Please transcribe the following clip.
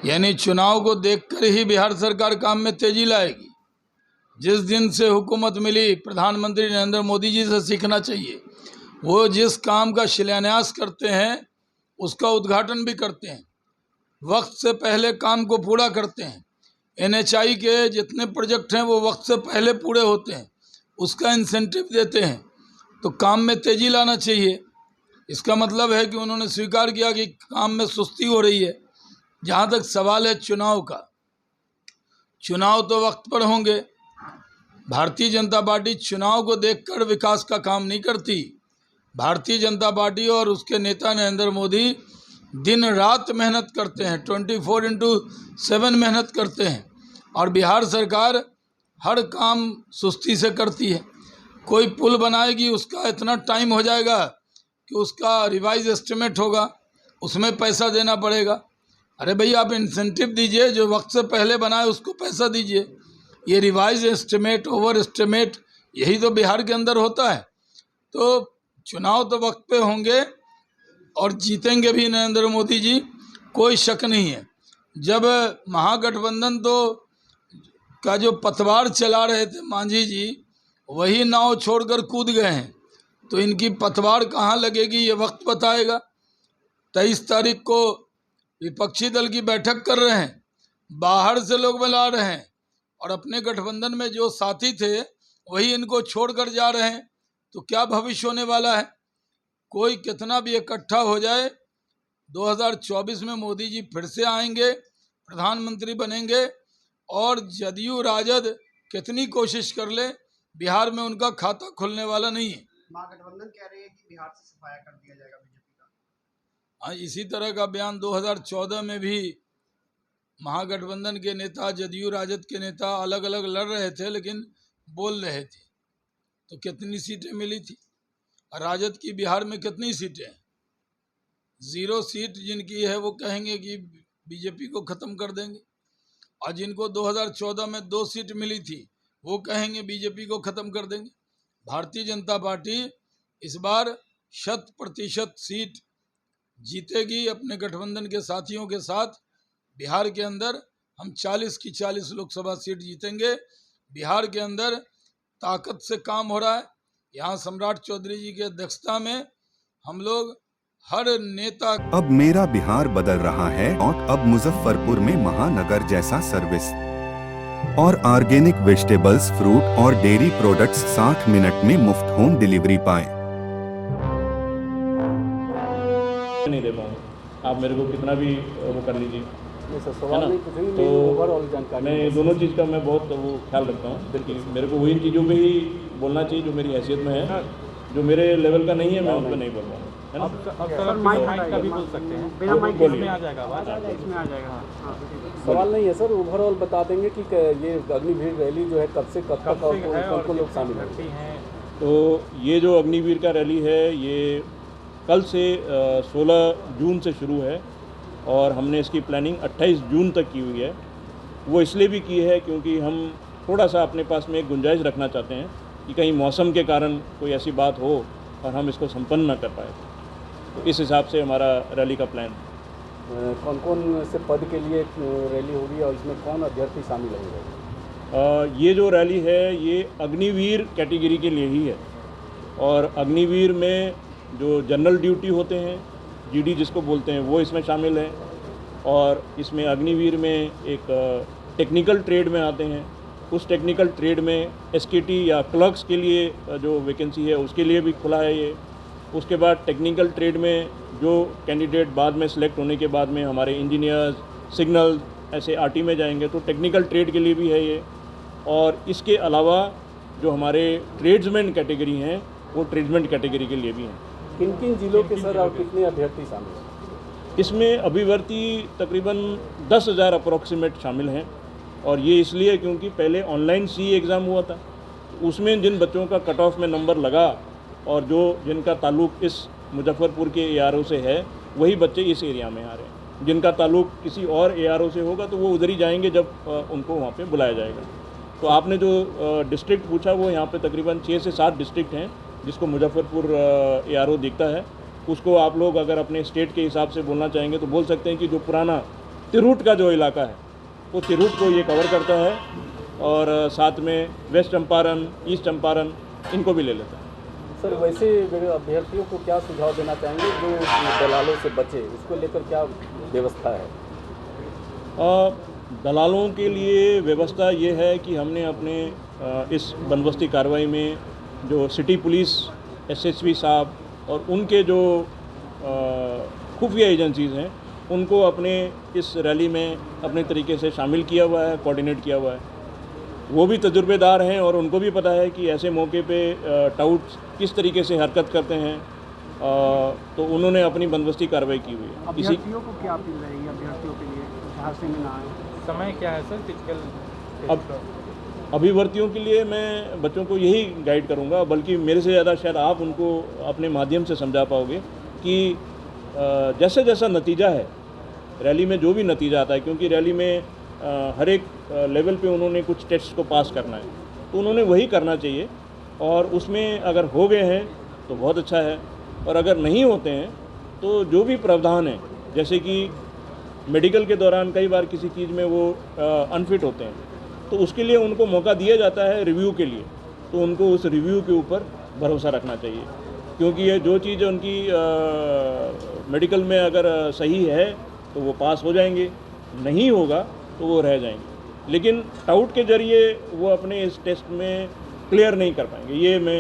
यानी चुनाव को देखकर ही बिहार सरकार काम में तेजी लाएगी। जिस दिन से हुकूमत मिली, प्रधानमंत्री नरेंद्र मोदी जी से सीखना चाहिए। वो जिस काम का शिलान्यास करते हैं उसका उद्घाटन भी करते हैं, वक्त से पहले काम को पूरा करते हैं। NHI के जितने प्रोजेक्ट हैं वो वक्त से पहले पूरे होते हैं, उसका इंसेंटिव देते हैं। तो काम में तेजी लाना चाहिए। इसका मतलब है कि उन्होंने स्वीकार किया कि काम में सुस्ती हो रही है। जहाँ तक सवाल है चुनाव का, चुनाव तो वक्त पर होंगे। भारतीय जनता पार्टी चुनाव को देखकर विकास का काम नहीं करती। भारतीय जनता पार्टी और उसके नेता नरेंद्र मोदी दिन रात मेहनत करते हैं, 24/7 मेहनत करते हैं। और बिहार सरकार हर काम सुस्ती से करती है। कोई पुल बनाएगी, उसका इतना टाइम हो जाएगा कि उसका रिवाइज एस्टिमेट होगा, उसमें पैसा देना पड़ेगा। अरे भई, आप इंसेंटिव दीजिए, जो वक्त से पहले बनाए उसको पैसा दीजिए। ये रिवाइज एस्टिमेट, ओवर एस्टिमेट, यही तो बिहार के अंदर होता है। तो चुनाव तो वक्त पे होंगे और जीतेंगे भी नरेंद्र मोदी जी, कोई शक नहीं है। जब महागठबंधन तो का जो पतवार चला रहे थे मांझी जी, वही नाव छोड़कर कूद गए हैं, तो इनकी पतवार कहाँ लगेगी ये वक्त बताएगा। 23 तारीख को विपक्षी दल की बैठक कर रहे हैं, बाहर से लोग बुला रहे हैं, और अपने गठबंधन में जो साथी थे वही इनको छोड़कर जा रहे हैं। तो क्या भविष्य होने वाला है। कोई कितना भी इकट्ठा हो जाए, 2024 में मोदी जी फिर से आएंगे, प्रधानमंत्री बनेंगे, और जदयू राजद कितनी कोशिश कर ले, बिहार में उनका खाता खुलने वाला नहीं है। महागठबंधन कह रही है कि बिहार से सफाया कर दिया जाएगा बीजेपी का। हाँ, इसी तरह का बयान 2014 में भी महागठबंधन के नेता, जदयू राजद के नेता अलग अलग लड़ रहे थे, लेकिन बोल रहे थे। तो कितनी सीटें मिली थी। राजद की बिहार में कितनी सीटें हैं? 0 सीट जिनकी है वो कहेंगे कि बीजेपी को ख़त्म कर देंगे, और जिनको 2014 में 2 सीट मिली थी वो कहेंगे बीजेपी को ख़त्म कर देंगे। भारतीय जनता पार्टी इस बार 100% सीट जीतेगी अपने गठबंधन के साथियों के साथ। बिहार के अंदर हम 40 की 40 लोकसभा सीट जीतेंगे। बिहार के अंदर ताकत से काम हो रहा है। यहाँ सम्राट चौधरी जी की अध्यक्षता में हम लोग हर नेता। अब मेरा बिहार बदल रहा है, और अब मुजफ्फरपुर में महानगर जैसा सर्विस और ऑर्गेनिक वेजिटेबल्स, फ्रूट और डेयरी प्रोडक्ट्स 60 मिनट में मुफ्त होम डिलीवरी पाएं। नहीं दे पाऊँगा, आप मेरे को कितना भी वो कर लीजिए, सवाल नहीं पूछेंगे, तो ओवरऑल जानकारी मैं दोनों चीज़ का मैं बहुत वो ख्याल रखता हूँ। देखिए, मेरे को वही चीज़ों पे ही बोलना चाहिए जो मेरी हैसियत में है। जो मेरे लेवल का नहीं है मैं उस पर नहीं बोल रहा हूँ, है ना। सर माइक का भी बोल सकते हैं, बिना माइक में आ जाएगा, इसमें आ जाएगा। सवाल नहीं है सर, ओवरऑल बता देंगे कि ये अग्निवीर रैली जो है कब से कब तक और कौन-कौन लोग शामिल हैं। तो ये जो अग्निवीर का रैली है ये कल से 16 जून से शुरू है, और हमने इसकी प्लानिंग 28 जून तक की हुई है। वो इसलिए भी की है क्योंकि हम थोड़ा सा अपने पास में एक गुंजाइश रखना चाहते हैं कि कहीं मौसम के कारण कोई ऐसी बात हो और हम इसको संपन्न ना कर पाए। तो इस हिसाब से हमारा रैली का प्लान। कौन कौन से पद के लिए रैली होगी और इसमें कौन अभ्यर्थी शामिल होंगे? ये जो रैली है ये अग्निवीर कैटेगरी के लिए ही है, और अग्निवीर में जो जनरल ड्यूटी होते हैं, GD जिसको बोलते हैं, वो इसमें शामिल हैं। और इसमें अग्निवीर में एक टेक्निकल ट्रेड में आते हैं, उस टेक्निकल ट्रेड में SKT या क्लर्क्स के लिए जो वैकेंसी है उसके लिए भी खुला है ये। उसके बाद टेक्निकल ट्रेड में जो कैंडिडेट बाद में सिलेक्ट होने के बाद में हमारे इंजीनियर्स, सिग्नल ऐसे RT में जाएंगे, तो टेक्निकल ट्रेड के लिए भी है ये। और इसके अलावा जो हमारे ट्रेड्समैन कैटेगरी हैं वो ट्रेड्समैन कैटेगरी के लिए भी हैं। किन किन जिलों के सर और कितने अभ्यर्थी शामिल हैं? इसमें अभिवर्ती तकरीबन 10,000 अप्रॉक्सीमेट शामिल हैं, और ये इसलिए क्योंकि पहले ऑनलाइन CE एग्ज़ाम हुआ था, उसमें जिन बच्चों का कट ऑफ में नंबर लगा और जो जिनका ताल्लुक़ इस मुजफ्फरपुर के ARO से है वही बच्चे इस एरिया में आ रहे हैं। जिनका ताल्लुक़ किसी और ARO से होगा तो वो उधर ही जाएंगे जब उनको वहाँ पे बुलाया जाएगा। तो आपने जो डिस्ट्रिक्ट पूछा वो यहाँ पे तकरीबन 6 से 7 डिस्ट्रिक्ट हैं जिसको मुजफ्फरपुर ARO दिखता है। उसको आप लोग अगर अपने स्टेट के हिसाब से बोलना चाहेंगे तो बोल सकते हैं कि जो पुराना तिरूट का जो इलाका है वो तिरूट को ये कवर करता है और साथ में वेस्ट चंपारण, ईस्ट चंपारण इनको भी ले लेता है। सर वैसे अभ्यर्थियों को क्या सुझाव देना चाहेंगे जो दलालों से बचे, उसको लेकर क्या व्यवस्था है? दलालों के लिए व्यवस्था ये है कि हमने अपने इस बंदोबस्ती कार्रवाई में जो सिटी पुलिस, एसएसपी साहब और उनके जो खुफिया एजेंसीज़ हैं उनको अपने इस रैली में अपने तरीके से शामिल किया हुआ है, कोऑर्डिनेट किया हुआ है। वो भी तजुर्बेदार हैं और उनको भी पता है कि ऐसे मौके पे टाउट किस तरीके से हरकत करते हैं, तो उन्होंने अपनी बंदोबस्ती कार्रवाई की हुई है। अभ्यर्थियों को क्या अपील रहेगी अभ्यर्थियों के लिए हादसे में ना आए? समय क्या है सर फिजिकल? अब अभिवर्तियों के लिए मैं बच्चों को यही गाइड करूंगा, बल्कि मेरे से ज़्यादा शायद आप उनको अपने माध्यम से समझा पाओगे कि जैसा जैसा नतीजा है रैली में, जो भी नतीजा आता है, क्योंकि रैली में हर एक लेवल पे उन्होंने कुछ टेस्ट को पास करना है, तो उन्होंने वही करना चाहिए और उसमें अगर हो गए हैं तो बहुत अच्छा है, और अगर नहीं होते हैं तो जो भी प्रावधान है, जैसे कि मेडिकल के दौरान कई बार किसी चीज़ में वो अनफिट होते हैं तो उसके लिए उनको मौका दिया जाता है रिव्यू के लिए, तो उनको उस रिव्यू के ऊपर भरोसा रखना चाहिए, क्योंकि ये जो चीज़ उनकी मेडिकल में अगर सही है तो वो पास हो जाएंगे, नहीं होगा तो वो रह जाएंगे, लेकिन टाउट के ज़रिए वो अपने इस टेस्ट में क्लियर नहीं कर पाएंगे। ये मैं